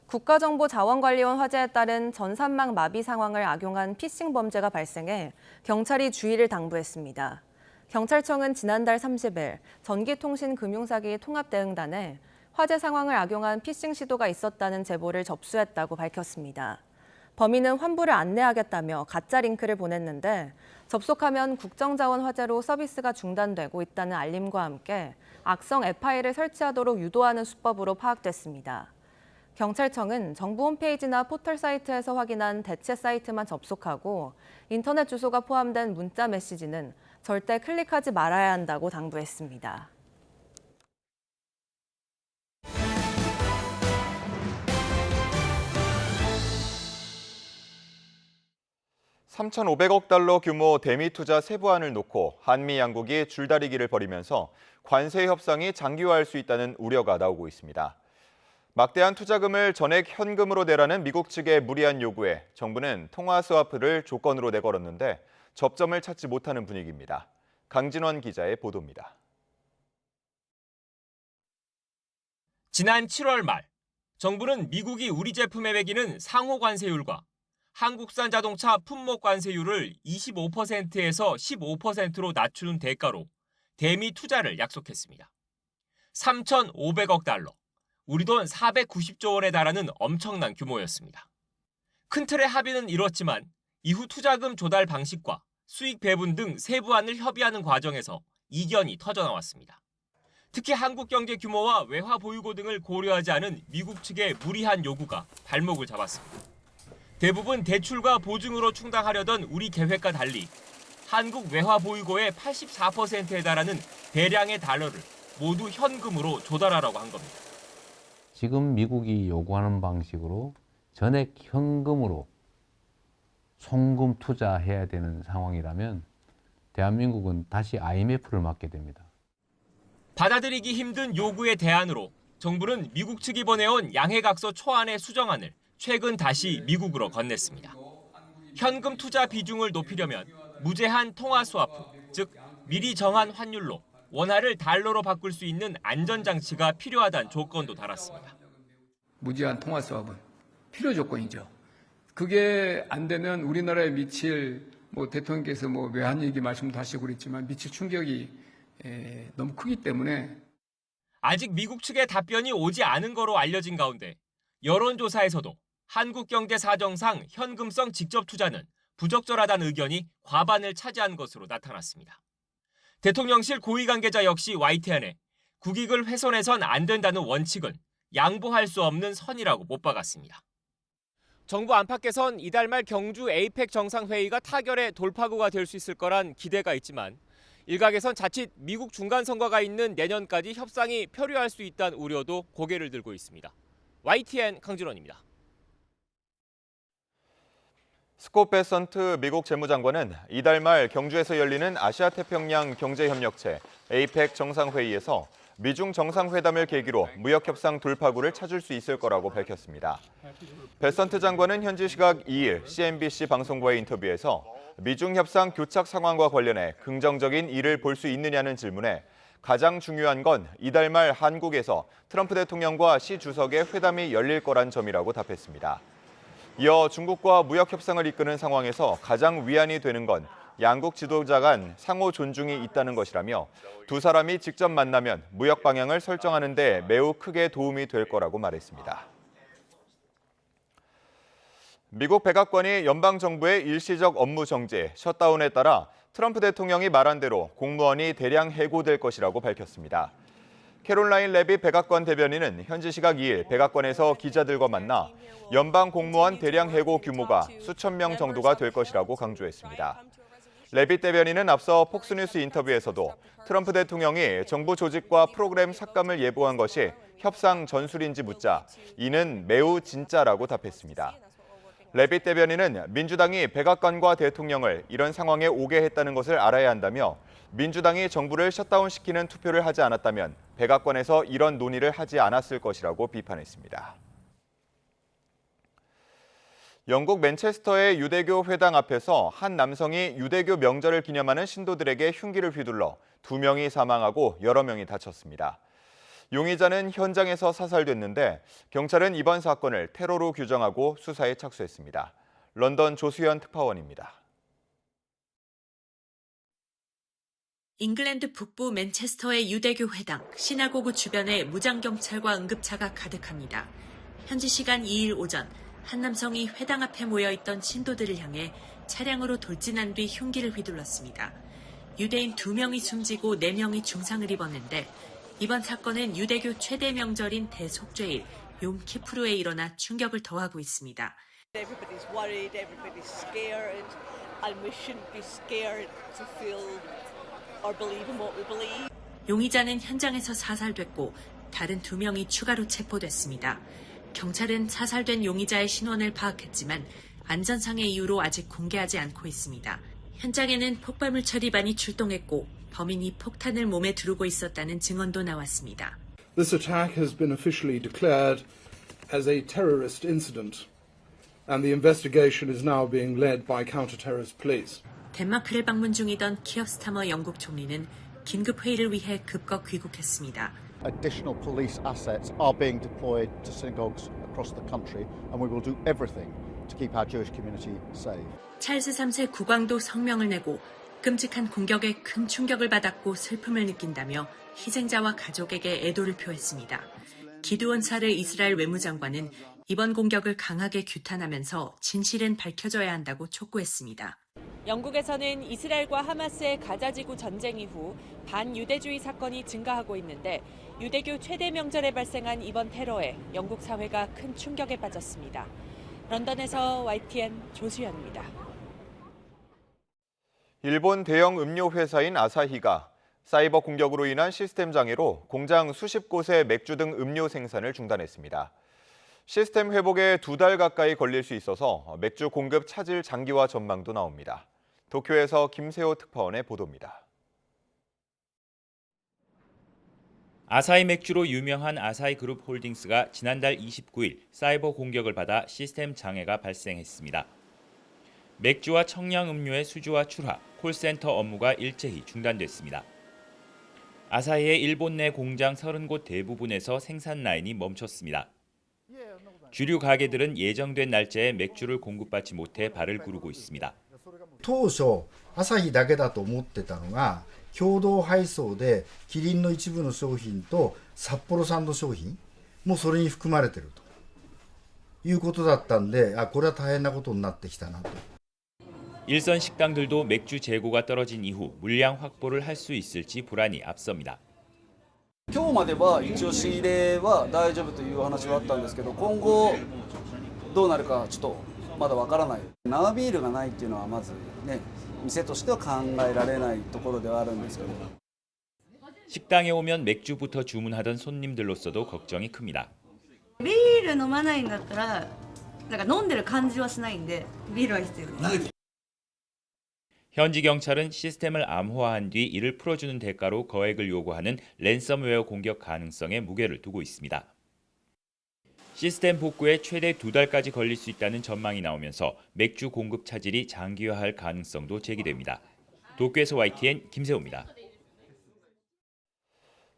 국가정보자원관리원 화재에 따른 전산망 마비 상황을 악용한 피싱 범죄가 발생해 경찰이 주의를 당부했습니다. 경찰청은 지난달 30일 전기통신금융사기 통합대응단에 화재 상황을 악용한 피싱 시도가 있었다는 제보를 접수했다고 밝혔습니다. 범인은 환불을 안내하겠다며 가짜 링크를 보냈는데 접속하면 국정자원 화재로 서비스가 중단되고 있다는 알림과 함께 악성 앱파일을 설치하도록 유도하는 수법으로 파악됐습니다. 경찰청은 정부 홈페이지나 포털 사이트에서 확인한 대체 사이트만 접속하고 인터넷 주소가 포함된 문자 메시지는 절대 클릭하지 말아야 한다고 당부했습니다. $3,500억 규모 대미 투자 세부안을 놓고 한미 양국이 줄다리기를 벌이면서 관세 협상이 장기화할 수 있다는 우려가 나오고 있습니다. 막대한 투자금을 전액 현금으로 내라는 미국 측의 무리한 요구에 정부는 통화 스와프를 조건으로 내걸었는데 접점을 찾지 못하는 분위기입니다. 강진원 기자의 보도입니다. 지난 7월 말 정부는 미국이 우리 제품에 매기는 상호 관세율과 한국산 자동차 품목 관세율을 25%에서 15%로 낮추는 대가로 대미 투자를 약속했습니다. 3,500억 달러, 우리 돈 490조 원에 달하는 엄청난 규모였습니다. 큰 틀의 합의는 이뤘지만 이후 투자금 조달 방식과 수익 배분 등 세부안을 협의하는 과정에서 이견이 터져나왔습니다. 특히 한국 경제 규모와 외화 보유고 등을 고려하지 않은 미국 측의 무리한 요구가 발목을 잡았습니다. 대부분 대출과 보증으로 충당하려던 우리 계획과 달리 한국 외화 보유고의 84%에 달하는 대량의 달러를 모두 현금으로 조달하라고 한 겁니다. 지금 미국이 요구하는 방식으로 전액 현금으로 송금 투자해야 되는 상황이라면 대한민국은 다시 IMF를 맞게 됩니다. 받아들이기 힘든 요구의 대안으로 정부는 미국 측이 보내온 양해각서 초안의 수정안을 최근 다시 미국으로 건넸습니다. 현금 투자 비중을 높이려면 무제한 통화 스와프, 즉 미리 정한 환율로 원화를 달러로 바꿀 수 있는 안전장치가 필요하다는 조건도 달았습니다. 무제한 통화 스왑은 필요 조건이죠. 그게 안 되면 우리나라에 미칠 대통령께서 외환 얘기 말씀도 하시고 그랬지만 미칠 충격이 너무 크기 때문에 아직 미국 측의 답변이 오지 않은 거로 알려진 가운데 여론조사에서도 한국경제사정상 현금성 직접 투자는 부적절하다는 의견이 과반을 차지한 것으로 나타났습니다. 대통령실 고위 관계자 역시 YTN에 국익을 훼손해선 안 된다는 원칙은 양보할 수 없는 선이라고 못 박았습니다. 정부 안팎에선 이달 말 경주 에이펙 정상회의가 타결의 돌파구가 될 수 있을 거란 기대가 있지만 일각에선 자칫 미국 중간선거가 있는 내년까지 협상이 표류할 수 있다는 우려도 고개를 들고 있습니다. YTN 강진원입니다. 스콧 베선트 미국 재무장관은 이달 말 경주에서 열리는 아시아태평양 경제협력체 에이펙 정상회의에서 미중 정상회담을 계기로 무역협상 돌파구를 찾을 수 있을 거라고 밝혔습니다. 베선트 장관은 현지 시각 2일 CNBC 방송과의 인터뷰에서 미중 협상 교착 상황과 관련해 긍정적인 일을 볼 수 있느냐는 질문에 가장 중요한 건 이달 말 한국에서 트럼프 대통령과 시 주석의 회담이 열릴 거란 점이라고 답했습니다. 이어 중국과 무역 협상을 이끄는 상황에서 가장 위안이 되는 건 양국 지도자 간 상호 존중이 있다는 것이라며 두 사람이 직접 만나면 무역 방향을 설정하는 데 매우 크게 도움이 될 거라고 말했습니다. 미국 백악관이 연방정부의 일시적 업무 정지, 셧다운에 따라 트럼프 대통령이 말한 대로 공무원이 대량 해고될 것이라고 밝혔습니다. 캐롤라인 레빗 백악관 대변인은 현지 시각 2일 백악관에서 기자들과 만나 연방 공무원 대량 해고 규모가 수천 명 정도가 될 것이라고 강조했습니다. 레빗 대변인은 앞서 폭스뉴스 인터뷰에서도 트럼프 대통령이 정부 조직과 프로그램 삭감을 예고한 것이 협상 전술인지 묻자 이는 매우 진짜라고 답했습니다. 레빗 대변인은 민주당이 백악관과 대통령을 이런 상황에 오게 했다는 것을 알아야 한다며 민주당이 정부를 셧다운시키는 투표를 하지 않았다면 백악관에서 이런 논의를 하지 않았을 것이라고 비판했습니다. 영국 맨체스터의 유대교 회당 앞에서 한 남성이 유대교 명절을 기념하는 신도들에게 흉기를 휘둘러 2명이 사망하고 여러 명이 다쳤습니다. 용의자는 현장에서 사살됐는데 경찰은 이번 사건을 테러로 규정하고 수사에 착수했습니다. 런던 조수현 특파원입니다. 잉글랜드 북부 맨체스터의 유대교 회당, 시나고그 주변에 무장경찰과 응급차가 가득합니다. 현지 시간 2일 오전, 한 남성이 회당 앞에 모여있던 신도들을 향해 차량으로 돌진한 뒤 흉기를 휘둘렀습니다. 유대인 2명이 숨지고 4명이 중상을 입었는데 이번 사건은 유대교 최대 명절인 대속죄일 욤 키푸르에 일어나 충격을 더하고 있습니다. Everybody's worried, everybody's scared, and we shouldn't be scared to feel or believe in what we believe. 용의자는 현장에서 사살됐고 다른 2명이 추가로 체포됐습니다. 경찰은 사살된 용의자의 신원을 파악했지만 안전상의 이유로 아직 공개하지 않고 있습니다. 현장에는 폭발물 처리반이 출동했고 범인이 폭탄을 몸에 두르고 있었다는 증언도 나왔습니다. This attack has been officially declared as a terrorist incident, and the investigation is now being led by counter-terrorist police. 덴마크를 방문 중이던 키어 스타머 영국 총리는 긴급 회의를 위해 급거 귀국했습니다. Additional police assets are being deployed to synagogues across the country, and we will do everything to keep our Jewish community safe. 찰스 3세 국왕도 성명을 내고 끔찍한 공격에 큰 충격을 받았고 슬픔을 느낀다며 희생자와 가족에게 애도를 표했습니다. 기드온 사르 이스라엘 외무장관은 이번 공격을 강하게 규탄하면서 진실은 밝혀져야 한다고 촉구했습니다. 영국에서는 이스라엘과 하마스의 가자지구 전쟁 이후 반유대주의 사건이 증가하고 있는데 유대교 최대 명절에 발생한 이번 테러에 영국 사회가 큰 충격에 빠졌습니다. 런던에서 YTN 조수연입니다. 일본 대형 음료 회사인 아사히가 사이버 공격으로 인한 시스템 장애로 공장 수십 곳의 맥주 등 음료 생산을 중단했습니다. 시스템 회복에 2달 가까이 걸릴 수 있어서 맥주 공급 차질 장기화 전망도 나옵니다. 도쿄에서 김세호 특파원의 보도입니다. 아사히 맥주로 유명한 아사히 그룹 홀딩스가 지난달 29일 사이버 공격을 받아 시스템 장애가 발생했습니다. 맥주와 청량음료의 수주와 출하, 콜센터 업무가 일제히 중단됐습니다. 아사히의 일본 내 공장 30곳 대부분에서 생산 라인이 멈췄습니다. 주류 가게들은 예정된 날짜에 맥주를 공급받지 못해 발을 구르고 있습니다. 当初アサヒだけだと思ってたのが共同配送でキリンの一部の商品と札幌産の商品もそれに含まれているということだったんで、これは大変なことになってきたなと。 일선 식당들도 맥주 재고가 떨어진 이후 물량 확보를 할 수 있을지 불안이 앞섭니다. 今日までは一応仕入れは大丈夫という話はあったんですけど、今後どうなるかちょっとまだわからない。生ビールがないっていうのはまずね、店としては考えられないところではあるんですけど。 식당에 오면 맥주부터 주문하던 손님들로서도 걱정이 큽니다. ビール飲まないんだったら、なんか飲んでる感じはしないんで、ビールは必要です。 현지 경찰은 시스템을 암호화한 뒤 이를 풀어주는 대가로 거액을 요구하는 랜섬웨어 공격 가능성에 무게를 두고 있습니다. 시스템 복구에 최대 2달까지 걸릴 수 있다는 전망이 나오면서 맥주 공급 차질이 장기화할 가능성도 제기됩니다. 도쿄에서 YTN 김세호입니다.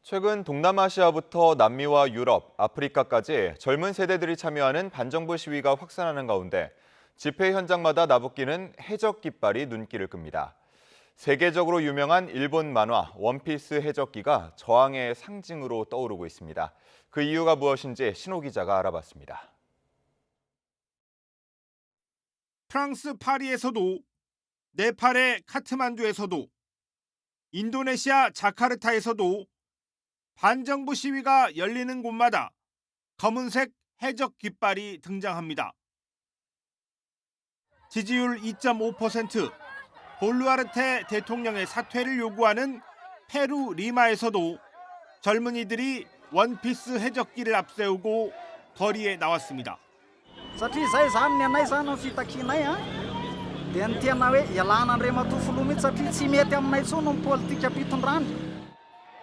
최근 동남아시아부터 남미와 유럽, 아프리카까지 젊은 세대들이 참여하는 반정부 시위가 확산하는 가운데 집회 현장마다 나부끼는 해적 깃발이 눈길을 끕니다. 세계적으로 유명한 일본 만화 원피스 해적기가 저항의 상징으로 떠오르고 있습니다. 그 이유가 무엇인지 신호 기자가 알아봤습니다. 프랑스 파리에서도, 네팔의 카트만두에서도, 인도네시아 자카르타에서도 반정부 시위가 열리는 곳마다 검은색 해적 깃발이 등장합니다. 지지율 2.5%, 볼루아르테 대통령의 사퇴를 요구하는 페루 리마에서도 젊은이들이 원피스 해적기를 앞세우고 거리에 나왔습니다.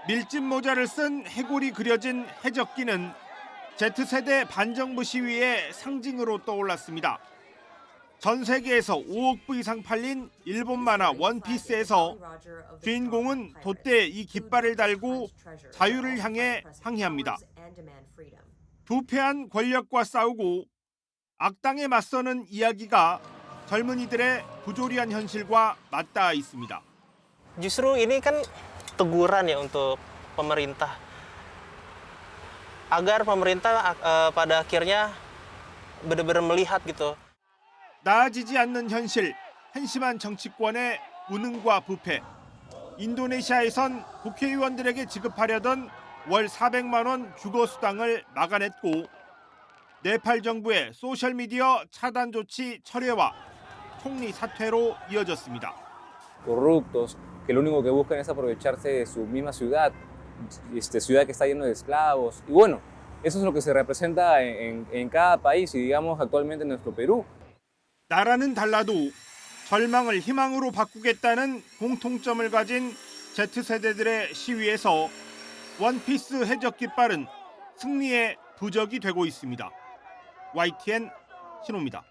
밀짚 모자를 쓴 해골이 그려진 해적기는 Z세대 반정부 시위의 상징으로 떠올랐습니다. 전 세계에서 5억 부 이상 팔린 일본 만화 원피스에서 주인공은 돛대에 이 깃발을 달고 자유를 향해 항해합니다. 부패한 권력과 싸우고 악당에 맞서는 이야기가 젊은이들의 부조리한 현실과 맞닿아 있습니다. Justru ini kan teguran ya untuk pemerintah agar pemerintah pada akhirnya benar-benar melihat gitu. 나아지지 않는 현실, 한심한 정치권의 무능과 부패. 인도네시아에선 국회의원들에게 지급하려던 월 400만 원 주거수당을 막아냈고 네팔 정부의 소셜미디어 차단 조치 철회와 총리 사퇴로 이어졌습니다. Corruptos, que lo único que buscan es aprovecharse de su misma ciudad, ciudad que está llena de esclavos. Y bueno, eso es lo que se representa en cada país y digamos actualmente en nuestro Perú. 나라는 달라도 절망을 희망으로 바꾸겠다는 공통점을 가진 Z세대들의 시위에서 원피스 해적 깃발은 승리의 부적이 되고 있습니다. YTN 신호입니다.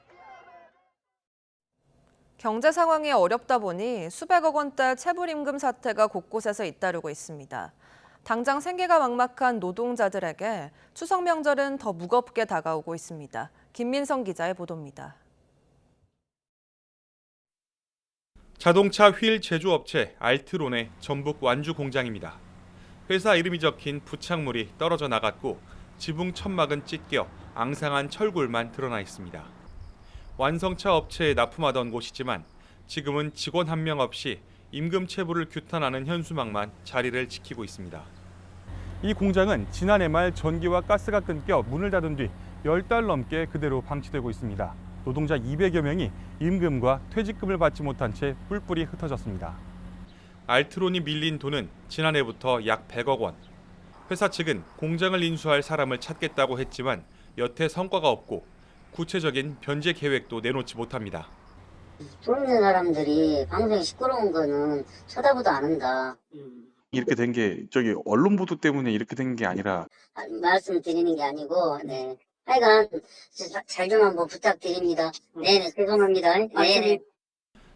경제 상황이 어렵다 보니 수백억 원대 체불임금 사태가 곳곳에서 잇따르고 있습니다. 당장 생계가 막막한 노동자들에게 추석 명절은 더 무겁게 다가오고 있습니다. 김민성 기자의 보도입니다. 자동차 휠 제조업체 알트론의 전북 완주 공장입니다. 회사 이름이 적힌 부착물이 떨어져 나갔고 지붕 천막은 찢겨 앙상한 철골만 드러나 있습니다. 완성차 업체에 납품하던 곳이지만 지금은 직원 한 명 없이 임금 체불을 규탄하는 현수막만 자리를 지키고 있습니다. 이 공장은 지난해 말 전기와 가스가 끊겨 문을 닫은 뒤 10달 넘게 그대로 방치되고 있습니다. 노동자 200여 명이 임금과 퇴직금을 받지 못한 채 뿔뿔이 흩어졌습니다. 알트론이 밀린 돈은 지난해부터 약 100억 원. 회사 측은 공장을 인수할 사람을 찾겠다고 했지만 여태 성과가 없고 구체적인 변제 계획도 내놓지 못합니다. 돈 있는 사람들이 방송이 시끄러운 거는 쳐다보도 안 한다. 이렇게 된 게 저기 언론 보도 때문에 이렇게 된 게 아니라 말씀드리는 게 아니고, 네. 하여간 잘 좀 한번 부탁드립니다. 네, 죄송합니다. 네.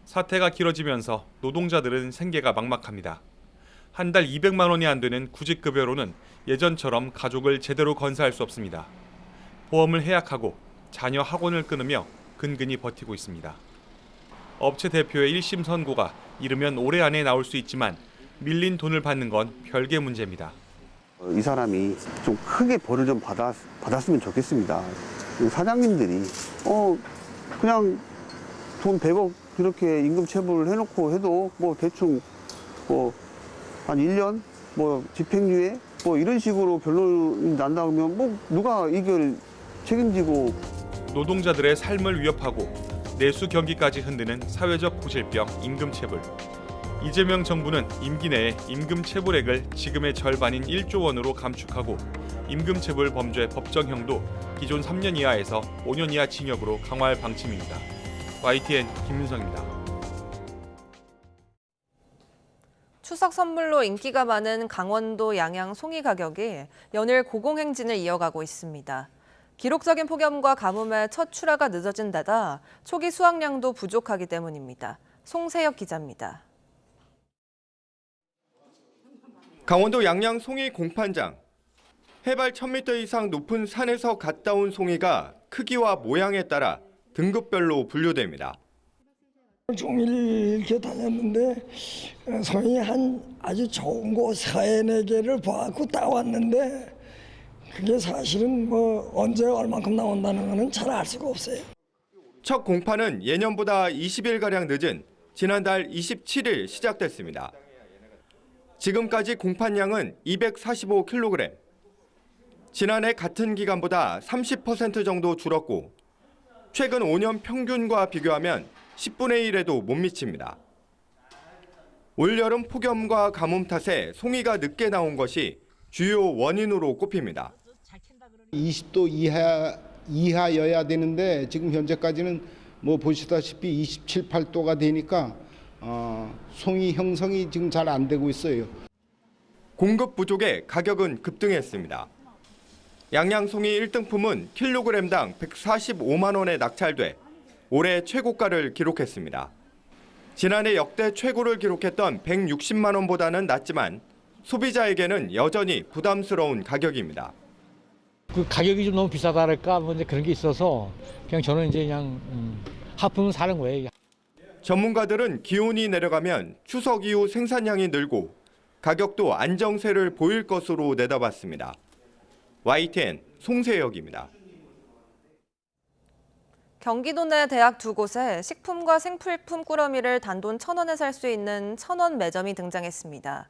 사태가 길어지면서 노동자들은 생계가 막막합니다. 한 달 200만 원이 안 되는 구직급여로는 예전처럼 가족을 제대로 건사할 수 없습니다. 보험을 해약하고 자녀 학원을 끊으며 근근히 버티고 있습니다. 업체 대표의 1심 선고가 이르면 올해 안에 나올 수 있지만 밀린 돈을 받는 건 별개 문제입니다. 이 사람이 좀 크게 벌을 좀 받았으면 좋겠습니다. 사장님들이 그냥 돈 100억 이렇게 임금 체불을 해놓고 해도 뭐 대충 뭐 한 1년 뭐 집행유예 뭐 이런 식으로 결론이 난다 그러면 뭐 누가 이걸 책임지고. 노동자들의 삶을 위협하고 내수 경기까지 흔드는 사회적 고질병 임금체불. 이재명 정부는 임기 내에 임금체불액을 지금의 절반인 1조 원으로 감축하고 임금체불 범죄 법정형도 기존 3년 이하에서 5년 이하 징역으로 강화할 방침입니다. YTN 김윤성입니다. 추석 선물로 인기가 많은 강원도 양양 송이 가격이 연일 고공행진을 이어가고 있습니다. 기록적인 폭염과 가뭄에 첫 출하가 늦어진 데다 초기 수확량도 부족하기 때문입니다. 송세혁 기자입니다. 강원도 양양 송이 공판장. 해발 1000m 이상 높은 산에서 갓 따온 송이가 크기와 모양에 따라 등급별로 분류됩니다. 종일 이렇게 다녔는데 송이 한 아주 좋은 거 3-4개를 봐갖고 따왔는데 그게 사실은 뭐 언제 얼만큼 나온다는 거는 잘 알 수가 없어요. 첫 공판은 예년보다 20일가량 늦은 지난달 27일 시작됐습니다. 지금까지 공판량은 245kg. 지난해 같은 기간보다 30% 정도 줄었고 최근 5년 평균과 비교하면 10분의 1에도 못 미칩니다. 올여름 폭염과 가뭄 탓에 송이가 늦게 나온 것이 주요 원인으로 꼽힙니다. 20도 이하여야 되는데 지금 현재까지는 뭐 보시다시피 27, 8도가 되니까 송이 형성이 지금 잘 안 되고 있어요. 공급 부족에 가격은 급등했습니다. 양양송이 1등품은 킬로그램당 145만 원에 낙찰돼 올해 최고가를 기록했습니다. 지난해 역대 최고를 기록했던 160만 원보다는 낮지만 소비자에게는 여전히 부담스러운 가격입니다. 그 가격이 좀 너무 비싸다랄까 뭐 이제 그런 게 있어서 그냥 저는 이제 그냥 하품은 사는 거예요. 전문가들은 기온이 내려가면 추석 이후 생산량이 늘고 가격도 안정세를 보일 것으로 내다봤습니다. YTN 송세혁입니다. 경기도 내 대학 2곳에 식품과 생필품 꾸러미를 단돈 1,000원에 살 수 있는 1,000원 매점이 등장했습니다.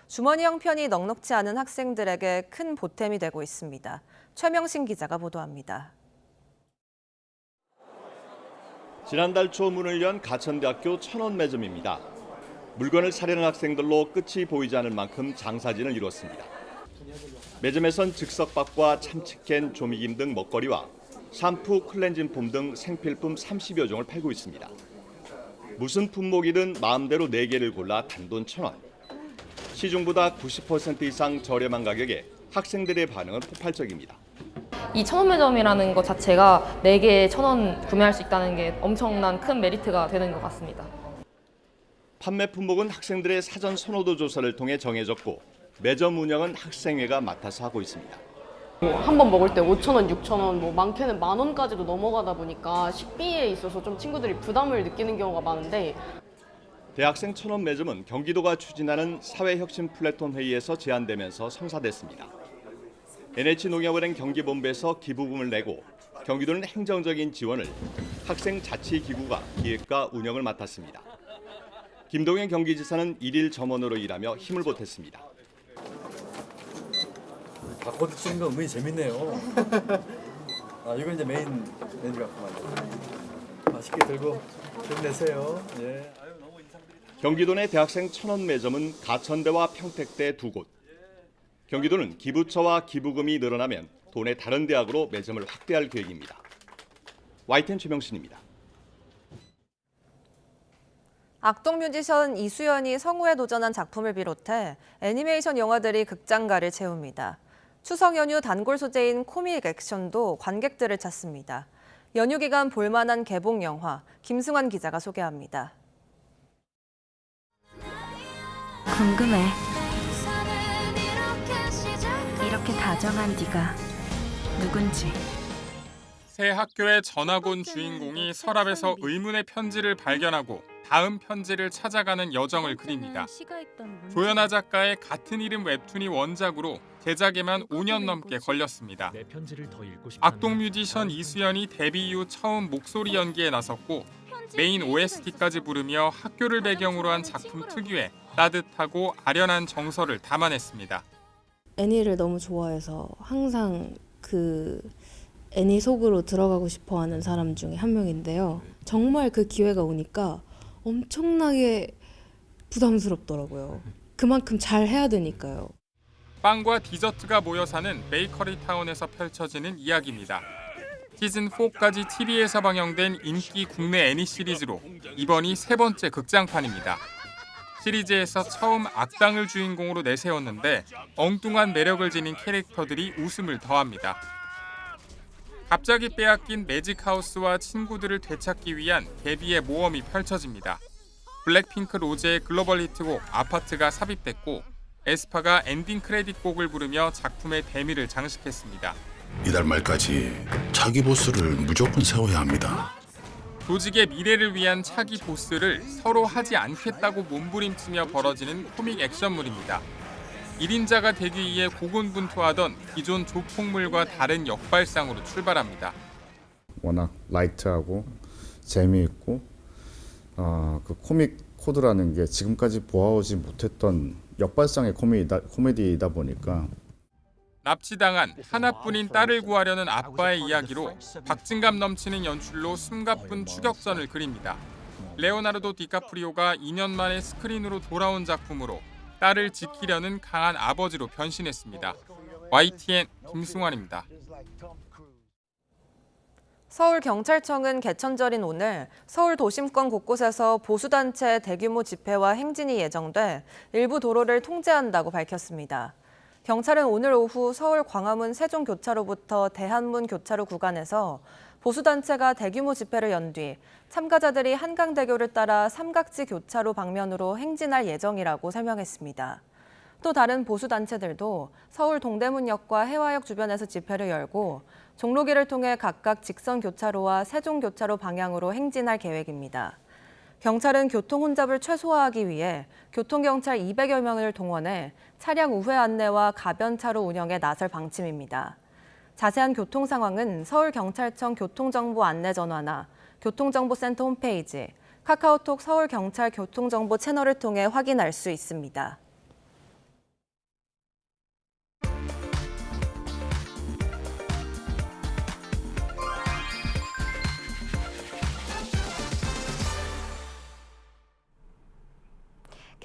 주머니 형편이 넉넉지 않은 학생들에게 큰 보탬이 되고 있습니다. 최명신 기자가 보도합니다. 지난달 초 문을 연 가천대학교 1,000원 매점입니다. 물건을 사려는 학생들로 끝이 보이지 않을 만큼 장사진을 이뤘습니다. 매점에선 즉석밥과 참치캔, 조미김 등 먹거리와 샴푸, 클렌징폼 등 생필품 30여 종을 팔고 있습니다. 무슨 품목이든 마음대로 4개를 골라 단돈 1,000원. 시중보다 90% 이상 저렴한 가격에 학생들의 반응은 폭발적입니다. 이 1,000원 매점이라는 것 자체가 4개에 1,000원 구매할 수 있다는 게 엄청난 큰 메리트가 되는 것 같습니다. 판매 품목은 학생들의 사전 선호도 조사를 통해 정해졌고 매점 운영은 학생회가 맡아서 하고 있습니다. 한 번 먹을 때 5,000원, 6,000원, 뭐 많게는 10,000원까지도 넘어가다 보니까 식비에 있어서 좀 친구들이 부담을 느끼는 경우가 많은데 대학생 1,000원 매점은 경기도가 추진하는 사회혁신 플랫폼 회의에서 제안되면서 성사됐습니다. NH농협은행 경기본부에서 기부금을 내고 경기도는 행정적인 지원을 학생자치기구가 기획과 운영을 맡았습니다. 김동현 경기지사는 일일 점원으로 일하며 힘을 보탰습니다. 바코드 치는 거 은근히 재밌네요. 이거 이제 메인 메뉴 같구만요. 맛있게 들고 힘내세요. 예. 경기도 내 대학생 천원 매점은 가천대와 평택대 두 곳. 경기도는 기부처와 기부금이 늘어나면 도내 다른 대학으로 매점을 확대할 계획입니다. YTN 최명신입니다. 악동 뮤지션 이수연이 성우에 도전한 작품을 비롯해 애니메이션 영화들이 극장가를 채웁니다. 추석 연휴 단골 소재인 코믹 액션도 관객들을 찾습니다. 연휴 기간 볼만한 개봉 영화, 김승환 기자가 소개합니다. 궁금해. 이렇게 다정한 네가 누군지. 새 학교에 전학 온 주인공이 서랍에서 의문의 편지를 발견하고 다음 편지를 찾아가는 여정을 그립니다. 조연아 작가의 같은 이름 웹툰이 원작으로 제작에만 5년 넘게 걸렸습니다. 악동 뮤지션 이수연이 데뷔 이후 처음 목소리 연기에 나섰고 메인 OST까지 부르며 학교를 배경으로 한 작품 특유의 따뜻하고 아련한 정서를 담아냈습니다. 애니를 너무 좋아해서 항상 그 애니 속으로 들어가고 싶어하는 사람 중에 한 명인데요. 정말 그 기회가 오니까 엄청나게 부담스럽더라고요. 그만큼 잘 해야 되니까요. 빵과 디저트가 모여 사는 베이커리 타운에서 펼쳐지는 이야기입니다. 시즌 4까지 TV에서 방영된 인기 국내 애니 시리즈로 이번이 세 번째 극장판입니다. 시리즈에서 처음 악당을 주인공으로 내세웠는데 엉뚱한 매력을 지닌 캐릭터들이 웃음을 더합니다. 갑자기 빼앗긴 매직하우스와 친구들을 되찾기 위한 데뷔의 모험이 펼쳐집니다. 블랙핑크 로제의 글로벌 히트곡 아파트가 삽입됐고 에스파가 엔딩 크레딧 곡을 부르며 작품의 대미를 장식했습니다. 이달 말까지 차기 보스를 무조건 세워야 합니다. 조직의 미래를 위한 차기 보스를 서로 하지 않겠다고 몸부림치며 벌어지는 코믹 액션물입니다. 1인자가 되기 위해 고군분투하던 기존 조폭물과 다른 역발상으로 출발합니다. 워낙 라이트하고 재미있고 그 코믹 코드라는 게 지금까지 보아오지 못했던 역발상의 코미디이다 보니까 납치당한 하나뿐인 딸을 구하려는 아빠의 이야기로 박진감 넘치는 연출로 숨가쁜 추격전을 그립니다. 레오나르도 디카프리오가 2년 만에 스크린으로 돌아온 작품으로 딸을 지키려는 강한 아버지로 변신했습니다. YTN 김승환입니다. 서울경찰청은 개천절인 오늘 서울 도심권 곳곳에서 보수단체 대규모 집회와 행진이 예정돼 일부 도로를 통제한다고 밝혔습니다. 경찰은 오늘 오후 서울 광화문 세종교차로부터 대한문 교차로 구간에서 보수단체가 대규모 집회를 연 뒤 참가자들이 한강대교를 따라 삼각지 교차로 방면으로 행진할 예정이라고 설명했습니다. 또 다른 보수단체들도 서울 동대문역과 해화역 주변에서 집회를 열고 종로길을 통해 각각 직선 교차로와 세종교차로 방향으로 행진할 계획입니다. 경찰은 교통 혼잡을 최소화하기 위해 교통경찰 200여 명을 동원해 차량 우회 안내와 가변차로 운영에 나설 방침입니다. 자세한 교통 상황은 서울경찰청 교통정보 안내전화나 교통정보센터 홈페이지, 카카오톡 서울경찰 교통정보 채널을 통해 확인할 수 있습니다.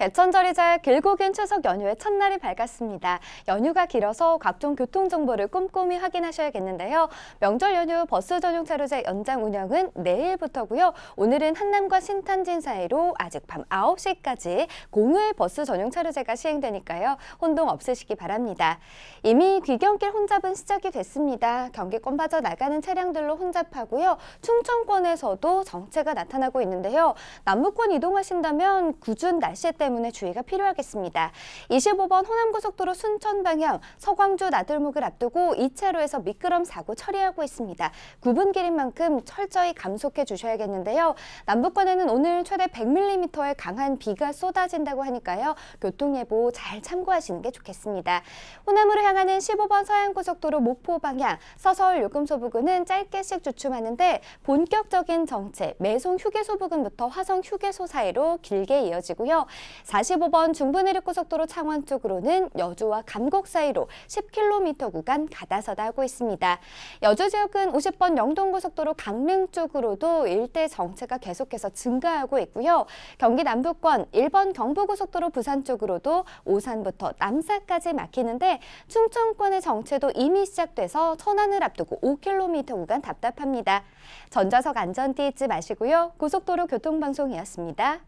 개천절이자 길고 긴 추석 연휴의 첫날이 밝았습니다. 연휴가 길어서 각종 교통정보를 꼼꼼히 확인하셔야겠는데요. 명절 연휴 버스 전용 차로제 연장 운영은 내일부터고요. 오늘은 한남과 신탄진 사이로 아직 밤 9시까지 공휴일 버스 전용 차로제가 시행되니까요. 혼동 없으시기 바랍니다. 이미 귀경길 혼잡은 시작이 됐습니다. 경기권 빠져나가는 차량들로 혼잡하고요. 충청권에서도 정체가 나타나고 있는데요. 남부권 이동하신다면 궂은 날씨 때문에 주의가 필요하겠습니다. 25번 호남고속도로 순천 방향 서광주 나들목을 앞두고 2차로에서 미끄럼 사고 처리하고 있습니다. 9분 길인 만큼 철저히 감속해 주셔야겠는데요. 남부권에는 오늘 최대 100mm의 강한 비가 쏟아진다고 하니까요. 교통예보 잘 참고하시는 게 좋겠습니다. 호남으로 향하는 15번 서해안고속도로 목포 방향 서서울 요금소 부근은 짧게씩 주춤하는데 본격적인 정체 매송 휴게소 부근부터 화성 휴게소 사이로 길게 이어지고요. 45번 중부내륙고속도로 창원 쪽으로는 여주와 감곡 사이로 10km 구간 가다서다 하고 있습니다. 여주 지역은 50번 영동고속도로 강릉 쪽으로도 일대 정체가 계속해서 증가하고 있고요. 경기 남부권 1번 경부고속도로 부산 쪽으로도 오산부터 남사까지 막히는데 충청권의 정체도 이미 시작돼서 천안을 앞두고 5km 구간 답답합니다. 전좌석 안전띠 잊지 마시고요. 고속도로 교통방송이었습니다.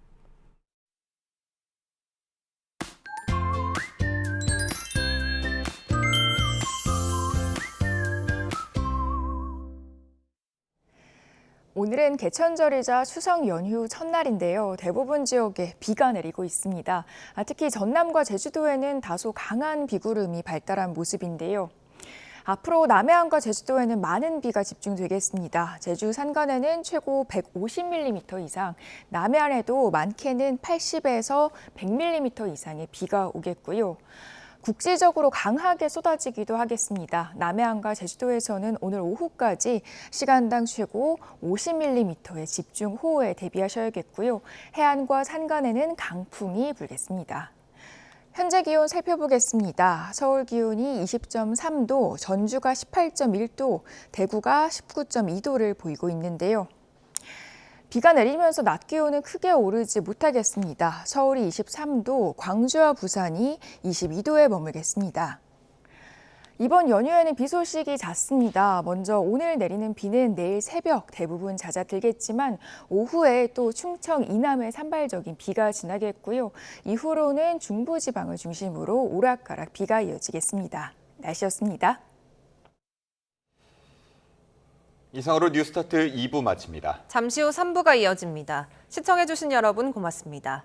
오늘은 개천절이자 추석 연휴 첫날인데요. 대부분 지역에 비가 내리고 있습니다. 특히 전남과 제주도에는 다소 강한 비구름이 발달한 모습인데요. 앞으로 남해안과 제주도에는 많은 비가 집중되겠습니다. 제주 산간에는 최고 150mm 이상, 남해안에도 많게는 80에서 100mm 이상의 비가 오겠고요. 국지적으로 강하게 쏟아지기도 하겠습니다. 남해안과 제주도에서는 오늘 오후까지 시간당 최고 50mm의 집중호우에 대비하셔야겠고요. 해안과 산간에는 강풍이 불겠습니다. 현재 기온 살펴보겠습니다. 서울 기온이 20.3도, 전주가 18.1도, 대구가 19.2도를 보이고 있는데요. 비가 내리면서 낮 기온은 크게 오르지 못하겠습니다. 서울이 23도, 광주와 부산이 22도에 머물겠습니다. 이번 연휴에는 비 소식이 잦습니다. 먼저 오늘 내리는 비는 내일 새벽 대부분 잦아들겠지만 오후에 또 충청 이남에 산발적인 비가 지나겠고요. 이후로는 중부지방을 중심으로 오락가락 비가 이어지겠습니다. 날씨였습니다. 이상으로 뉴스타트 2부 마칩니다. 잠시 후 3부가 이어집니다. 시청해주신 여러분 고맙습니다.